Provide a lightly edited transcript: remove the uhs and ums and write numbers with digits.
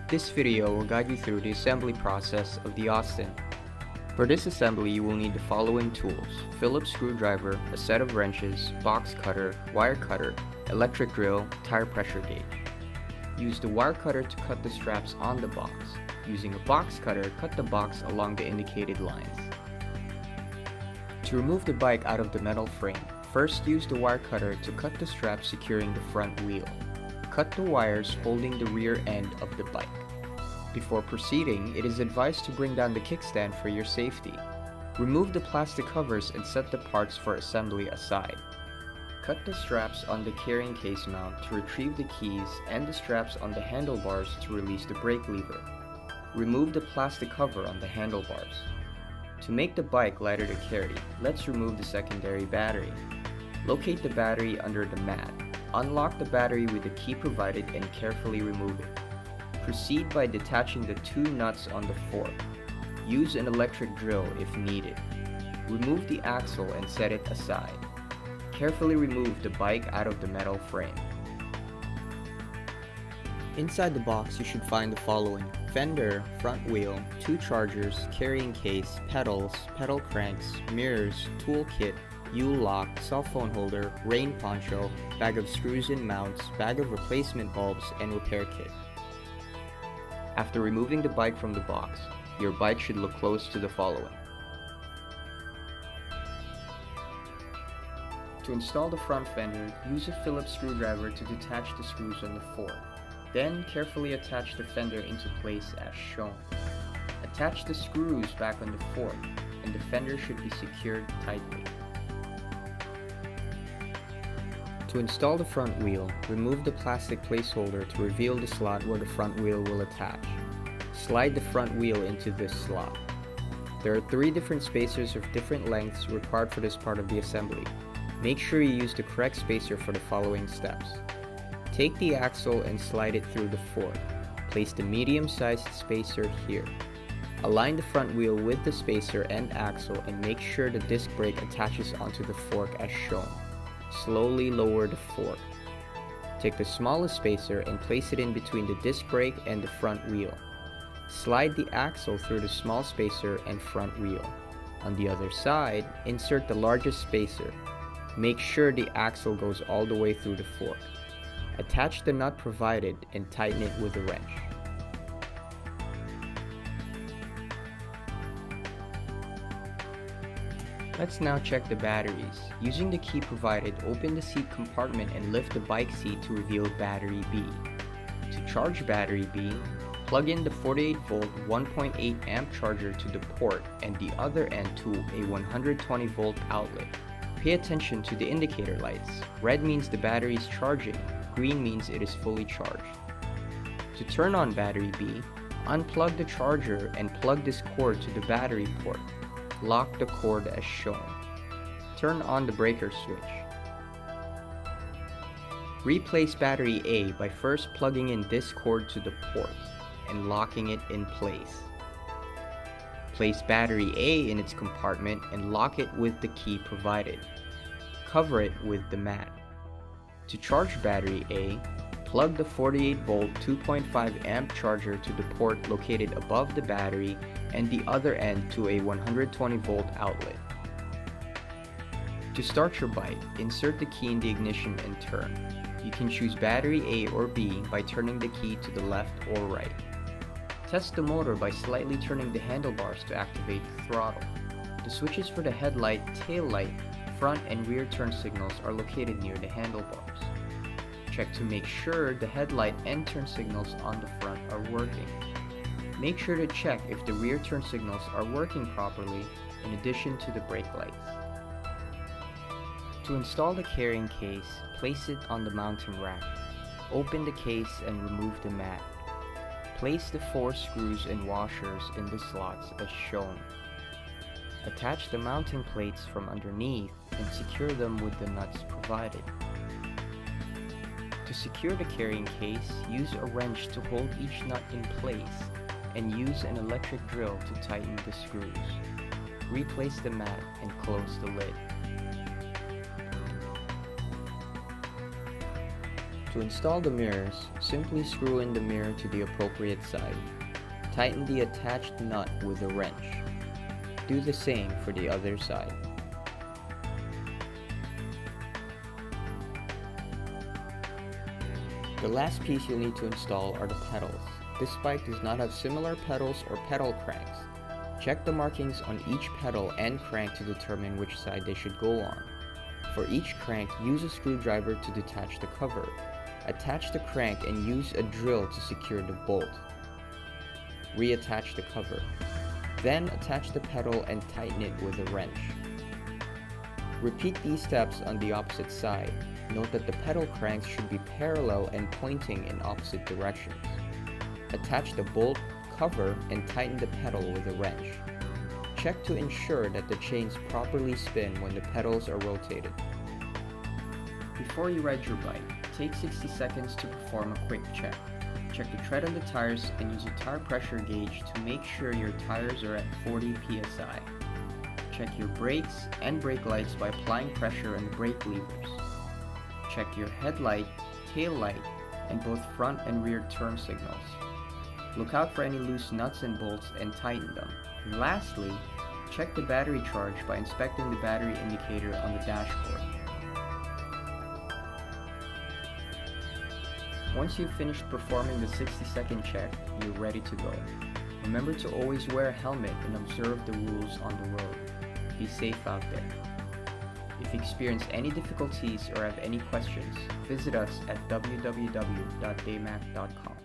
This video will guide you through the assembly process of the Austin. For this assembly, you will need the following tools: Phillips screwdriver, a set of wrenches, box cutter, wire cutter, electric drill, tire pressure gauge. Use the wire cutter to cut the straps on the box. Using a box cutter, cut the box along the indicated lines. To remove the bike out of the metal frame, first use the wire cutter to cut the strap securing the front wheel. Cut the wires holding the rear end of the bike. Before proceeding, it is advised to bring down the kickstand for your safety. Remove the plastic covers and set the parts for assembly aside. Cut the straps on the carrying case mount to retrieve the keys and the straps on the handlebars to release the brake lever. Remove the plastic cover on the handlebars. To make the bike lighter to carry, let's remove the secondary battery. Locate the battery under the mat. Unlock the battery with the key provided and carefully remove it. Proceed by detaching the two nuts on the fork. Use an electric drill if needed. Remove the axle and set it aside. Carefully remove the bike out of the metal frame. Inside the box, you should find the following: fender, front wheel, 2 chargers, carrying case, pedals, pedal cranks, mirrors, toolkit, U-lock, cell phone holder, rain poncho, bag of screws and mounts, bag of replacement bulbs, and repair kit. After removing the bike from the box, your bike should look close to the following. To install the front fender, use a Phillips screwdriver to detach the screws on the fork. Then carefully attach the fender into place as shown. Attach the screws back on the fork, and the fender should be secured tightly. To install the front wheel, remove the plastic placeholder to reveal the slot where the front wheel will attach. Slide the front wheel into this slot. There are 3 different spacers of different lengths required for this part of the assembly. Make sure you use the correct spacer for the following steps. Take the axle and slide it through the fork. Place the medium-sized spacer here. Align the front wheel with the spacer and axle and make sure the disc brake attaches onto the fork as shown. Slowly lower the fork. Take the smallest spacer and place it in between the disc brake and the front wheel. Slide the axle through the small spacer and front wheel. On the other side, insert the largest spacer. Make sure the axle goes all the way through the fork. Attach the nut provided and tighten it with a wrench. Let's now check the batteries. Using the key provided, open the seat compartment and lift the bike seat to reveal battery B. To charge battery B, plug in the 48-volt 1.8 amp charger to the port and the other end to a 120-volt outlet. Pay attention to the indicator lights. Red means the battery is charging, green means it is fully charged. To turn on battery B, unplug the charger and plug this cord to the battery port. Lock the cord as shown. Turn on the breaker switch. Replace battery A by first plugging in this cord to the port and locking it in place. Place battery A in its compartment and lock it with the key provided. Cover it with the mat. To charge battery A, plug the 48-volt 2.5 amp charger to the port located above the battery and the other end to a 120-volt outlet. To start your bike, insert the key in the ignition and turn. You can choose battery A or B by turning the key to the left or right. Test the motor by slightly turning the handlebars to activate the throttle. The switches for the headlight, tail light, front and rear turn signals are located near the handlebars. Check to make sure the headlight and turn signals on the front are working. Make sure to check if the rear turn signals are working properly in addition to the brake lights. To install the carrying case, place it on the mounting rack. Open the case and remove the mat. Place the 4 screws and washers in the slots as shown. Attach the mounting plates from underneath and secure them with the nuts provided. To secure the carrying case, use a wrench to hold each nut in place and use an electric drill to tighten the screws. Replace the mat and close the lid. To install the mirrors, simply screw in the mirror to the appropriate side. Tighten the attached nut with a wrench. Do the same for the other side. The last piece you'll need to install are the pedals. This bike does not have similar pedals or pedal cranks. Check the markings on each pedal and crank to determine which side they should go on. For each crank, use a screwdriver to detach the cover. Attach the crank and use a drill to secure the bolt. Reattach the cover. Then attach the pedal and tighten it with a wrench. Repeat these steps on the opposite side. Note that the pedal cranks should be parallel and pointing in opposite directions. Attach the bolt, cover, and tighten the pedal with a wrench. Check to ensure that the chains properly spin when the pedals are rotated. Before you ride your bike, take 60 seconds to perform a quick check. Check the tread on the tires and use a tire pressure gauge to make sure your tires are at 40 psi. Check your brakes and brake lights by applying pressure on the brake levers. Check your headlight, tail light, and both front and rear turn signals. Look out for any loose nuts and bolts and tighten them. And lastly, check the battery charge by inspecting the battery indicator on the dashboard. Once you've finished performing the 60-second check, you're ready to go. Remember to always wear a helmet and observe the rules on the road. Be safe out there. If you experience any difficulties or have any questions, visit us at www.daymak.com.